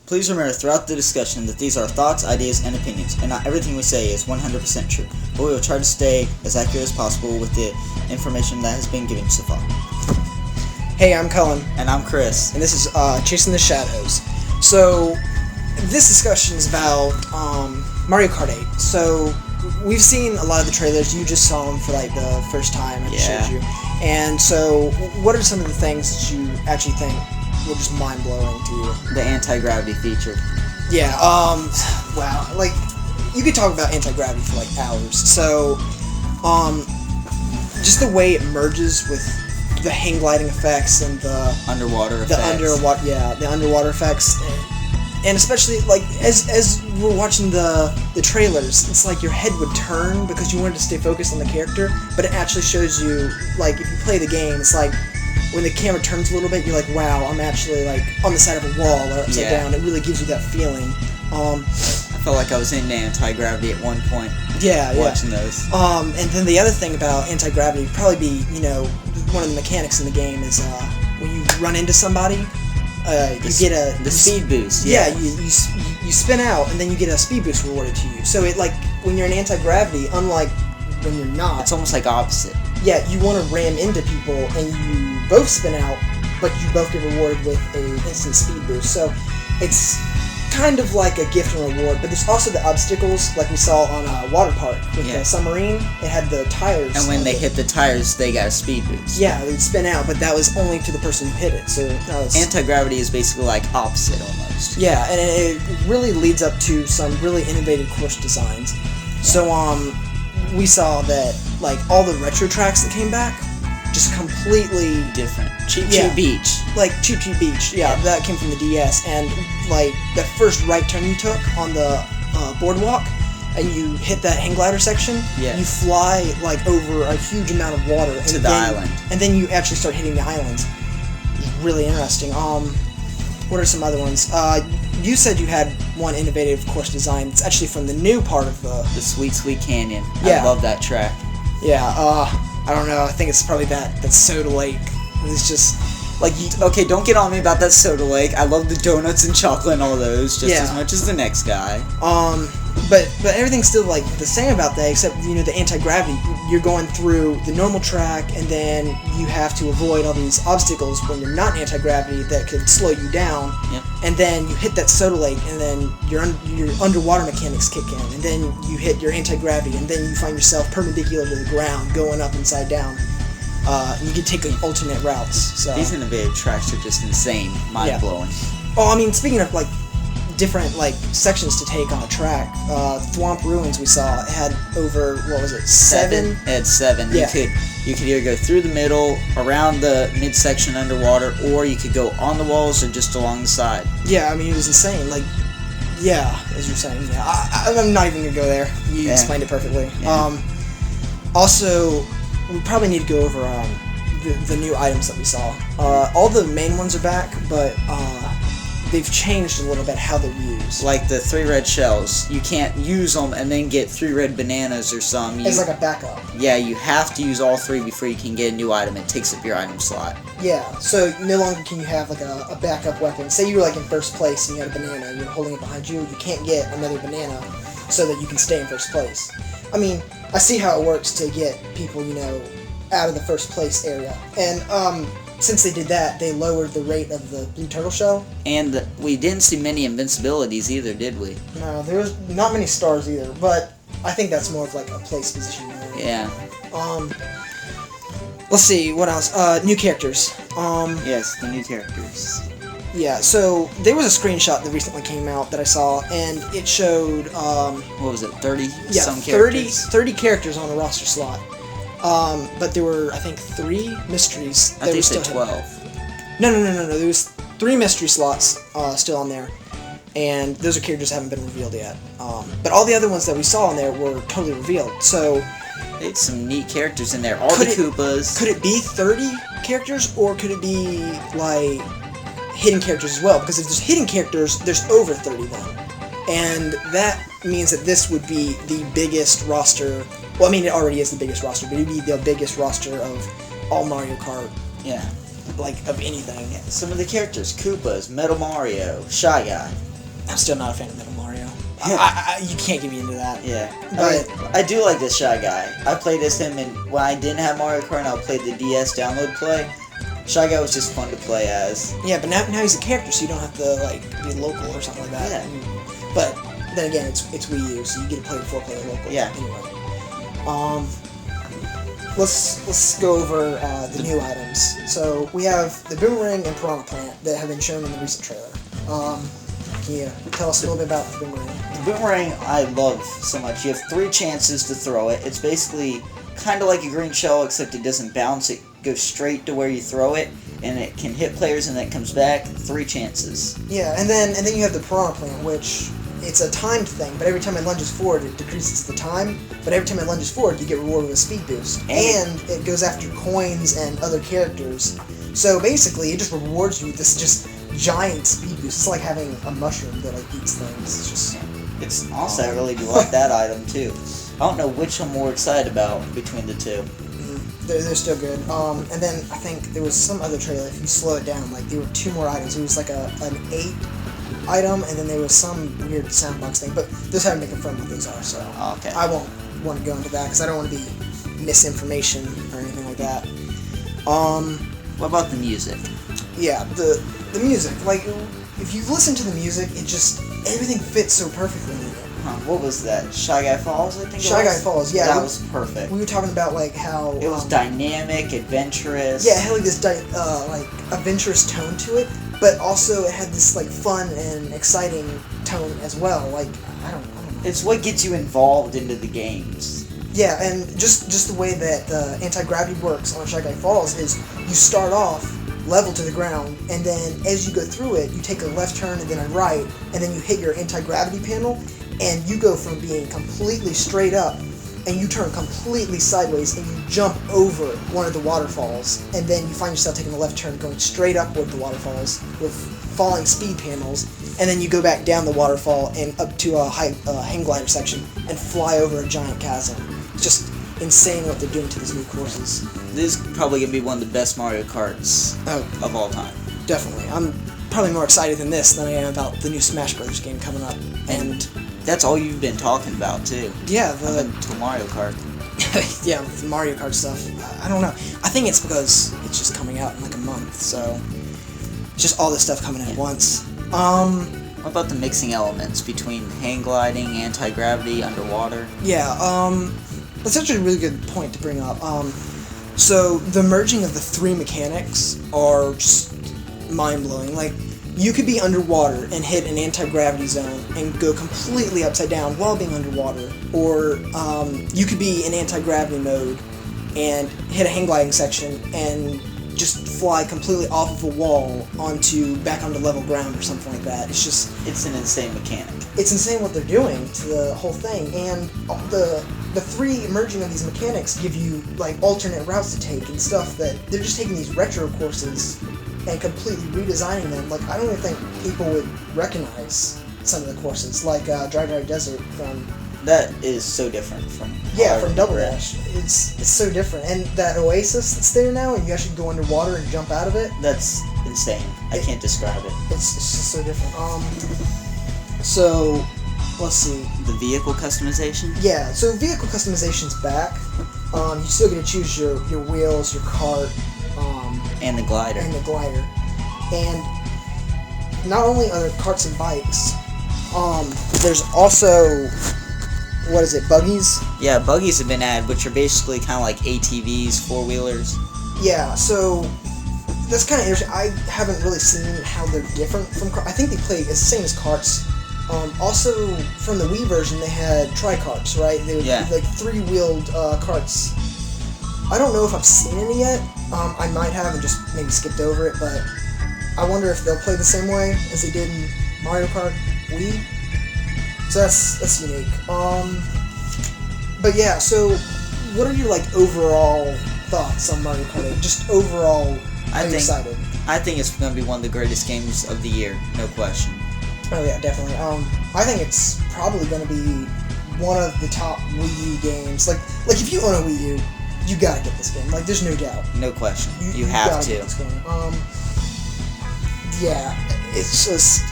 Please remember throughout the discussion that these are thoughts, ideas, and opinions, and not everything we say is 100% true, but we will try to stay as accurate as possible with the information that has been given so far. Hey, I'm Cullen. And I'm Chris. And this is Chasing the Shadows. So, this discussion is about Mario Kart 8. So, we've seen a lot of the trailers. You just saw them for like the first time I showed you. And so, what are some of the things that you actually think were just mind-blowing to you? The anti-gravity feature. Yeah, wow. Like, you could talk about anti-gravity for like hours. So, just the way it merges with the hang gliding effects and the underwater effects. The underwater effects. And especially, like, as we're watching the trailers, it's like your head would turn because you wanted to stay focused on the character, but it actually shows you, like, if you play the game, it's like, when the camera turns a little bit, you're like, wow, I'm actually, like, on the side of a wall or upside down. It really gives you that feeling. I felt like I was in anti-gravity at one point. Watching those. And then the other thing about anti-gravity would probably be, you know, one of the mechanics in the game is when you run into somebody, you get the speed boost. Yeah, you spin out and then you get a speed boost rewarded to you. So it, like, when you're in anti-gravity, unlike when you're not, it's almost like opposite. Yeah, you want to ram into people and you both spin out, but you both get rewarded with a instant speed boost. So it's kind of like a gift and reward, but there's also the obstacles, like we saw on a water park with the submarine. It had the tires, and when they hit the tires, they got a speed boost. Yeah, they'd spin out, but that was only to the person who hit it. So that was... anti-gravity is basically like opposite almost. Yeah, and it really leads up to some really innovative course designs. So we saw that, like, all the retro tracks that came back, just completely different. Cheap Cheap Beach. Like Cheap Cheap Beach, that came from the DS, and like that first right turn you took on the boardwalk, and you hit that hang glider section, you fly like over a huge amount of water to the island, and then you actually start hitting the islands. It's really interesting. What are some other ones? You said you had one innovative course design. It's actually from the new part of the Sweet Sweet Canyon. I love that track. Yeah. I don't know. I think it's probably that Soda Lake. It's just like okay, don't get on me about that Soda Lake. I love the donuts and chocolate and all those just as much as the next guy. But everything's still like the same about that, except the anti-gravity. You're going through the normal track, and then you have to avoid all these obstacles when you're not anti-gravity that could slow you down. Yep. And then you hit that Soda Lake, and then your underwater mechanics kick in, and then you hit your anti-gravity, and then you find yourself perpendicular to the ground, going up and side down. And you can take alternate routes. So these innovative tracks are just insane, mind-blowing. Oh, I mean, speaking of like different like sections to take on a track, Thwomp Ruins we saw had over, what was it, 7? It had 7. Yeah. You could either go through the middle, around the midsection underwater, or you could go on the walls or just along the side. Yeah, I mean, it was insane. Like, yeah, as you're saying, I'm not even gonna go there. You explained it perfectly. Yeah. Also, we probably need to go over the new items that we saw. All the main ones are back, but they've changed a little bit how they're used. Like the 3 red shells. You can't use them and then get 3 red bananas or something. It's like a backup. Yeah, you have to use all 3 before you can get a new item. It takes up your item slot. Yeah, so no longer can you have like a backup weapon. Say you were like in first place and you had a banana and you're holding it behind you. You can't get another banana so that you can stay in first place. I mean, I see how it works to get people, out of the first place area. And since they did that, they lowered the rate of the blue turtle shell. And we didn't see many invincibilities either, did we? No, there was not many stars either, but I think that's more of like a place position area. Yeah. Let's see, what else? New characters. Yes, the new characters. Yeah, so there was a screenshot that recently came out that I saw, and it showed, what was it, 30 yeah, some characters? 30 characters on a roster slot. But there were, I think, 3 mysteries. I think they said 12. No. There was 3 mystery slots still on there, and those are characters that haven't been revealed yet. But all the other ones that we saw on there were totally revealed, so... They had some neat characters in there. All the Koopas. Could it be 30 characters, or could it be, like, hidden characters as well? Because if there's hidden characters, there's over 30 then. And that means that this would be the biggest roster... Well, I mean, it already is the biggest roster, but it'd be the biggest roster of all Mario Kart. Yeah. Like, of anything. Yeah. Some of the characters, Koopas, Metal Mario, Shy Guy. I'm still not a fan of Metal Mario. You can't get me into that. Yeah. But I do like this Shy Guy. I played as him, and when I didn't have Mario Kart, I played the DS download play. Shy Guy was just fun to play as. yeah, but now he's a character, so you don't have to like be local or something like that. Yeah. But then again, it's Wii U, so you get to play 4-player local. Yeah. Anyway, let's go over the new items. So we have the Boomerang and Piranha Plant that have been shown in the recent trailer. Can you tell us a little bit about the Boomerang? The Boomerang I love so much. You have 3 chances to throw it. It's basically kind of like a green shell, except it doesn't bounce. It goes straight to where you throw it, and it can hit players, and then it comes back. 3 chances. Yeah, and then you have the Piranha Plant, which it's a timed thing, but every time it lunges forward, it decreases the time. But every time it lunges forward, you get rewarded with a speed boost, and it goes after coins and other characters. So basically, it just rewards you with this just giant speed boost. It's like having a mushroom that like eats things. It's honestly, I really do like that item too. I don't know which I'm more excited about between the two. They're still good. And then I think there was some other trailer. If you slow it down, like there were 2 more items. It was like an 8 item, and then there was some weird soundbox thing. But those haven't been confirmed what those are, so Okay. I won't want to go into that because I don't want to be misinformation or anything like that. What about the music? Yeah, the music. Like, if you listen to the music, it just everything fits so perfectly in it. What was that? Shy Guy Falls, I think it was? Shy Guy Falls, yeah. That was perfect. We were talking about, like, how... It was dynamic, adventurous. Yeah, it had, like, this, like, adventurous tone to it, but also it had this, like, fun and exciting tone as well. Like, I don't know. It's what gets you involved into the games. Yeah, and just the way that anti-gravity works on Shy Guy Falls is you start off level to the ground, and then as you go through it, you take a left turn and then a right, and then you hit your anti-gravity panel, and you go from being completely straight up, and you turn completely sideways, and you jump over one of the waterfalls, and then you find yourself taking a left turn going straight upward the waterfalls with falling speed panels, and then you go back down the waterfall and up to a hang glider section and fly over a giant chasm. It's just insane what they're doing to these new courses. This is probably going to be one of the best Mario Karts of all time. Definitely. I'm probably more excited than this than I am about the new Smash Bros. Game coming up. And that's all you've been talking about, too. Yeah, to Mario Kart. yeah, the Mario Kart stuff. I don't know. I think it's because it's just coming out in like a month, so it's just all this stuff coming at once. What about the mixing elements between hang gliding, anti-gravity, underwater? Yeah, that's actually a really good point to bring up. So the merging of the 3 mechanics are just mind-blowing. Like, you could be underwater and hit an anti-gravity zone and go completely upside down while being underwater. Or you could be in anti-gravity mode and hit a hang gliding section and just fly completely off of a wall back onto level ground or something like that. It's an insane mechanic. It's insane what they're doing to the whole thing, and the 3 merging of these mechanics give you like alternate routes to take and stuff that they're just taking these retro courses and completely redesigning them. Like, I don't even think people would recognize some of the courses, like Dry Desert from... That is so different from... Yeah, from Double Dash. It's so different. And that oasis that's there now, and you actually go underwater and jump out of it. That's insane. I can't describe it. It's just so different. So, let's see. The vehicle customization? Yeah, so vehicle customization's back. You still get to choose your wheels, your cart, and the glider. And not only are there carts and bikes, there's also... What is it, buggies? Yeah, buggies have been added, which are basically kind of like ATVs, 4-wheelers. Yeah, so that's kind of interesting. I haven't really seen how they're different from carts. I think they play the same as carts. Also, from the Wii version, they had tri-carts, right? They were like 3-wheeled carts. I don't know if I've seen any yet. I might have and just maybe skipped over it, but I wonder if they'll play the same way as they did in Mario Kart Wii. So that's unique. But yeah, so what are your like overall thoughts on Mario Kart 8? Just overall, are you excited? I think it's going to be one of the greatest games of the year, no question. Oh yeah, definitely. I think it's probably going to be one of the top Wii U games. Like if you own a Wii U, you gotta get this game. Like, there's no doubt. No question. You have gotta to. get this game. Yeah, it's just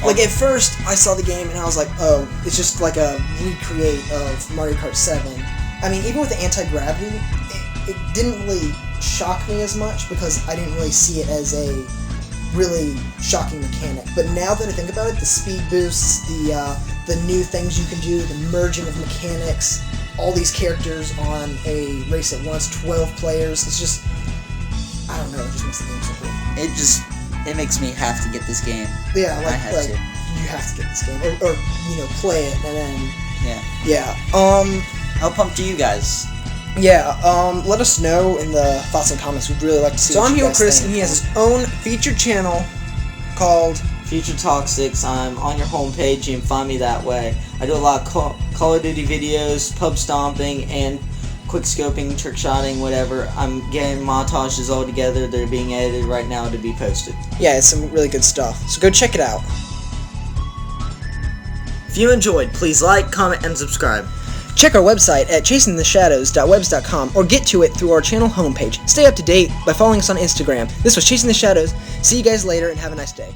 Like, at first, I saw the game and I was like, oh, it's just like a recreate of Mario Kart 7. I mean, even with the anti-gravity, it didn't really shock me as much because I didn't really see it as a really shocking mechanic. But now that I think about it, the speed boosts, the new things you can do, the merging of mechanics, all these characters on a race at once, 12 players, it's just, I don't know, it just makes the game so cool. It makes me have to get this game. Yeah, I have to. You have to get this game, or play it, and then Yeah. yeah. How pumped are you guys? Yeah, let us know in the thoughts and comments. We'd really like to see. So I'm here with Chris, and he has his own featured channel called Future Toxics. I'm on your homepage. You can find me that way. I do a lot of Call of Duty videos, pub stomping, and quick scoping, trick shotting, whatever. I'm getting montages all together. They're being edited right now to be posted. Yeah, it's some really good stuff. So go check it out. If you enjoyed, please like, comment, and subscribe. Check our website at ChasingTheShadows.webs.com or get to it through our channel homepage. Stay up to date by following us on Instagram. This was Chasing the Shadows. See you guys later and have a nice day.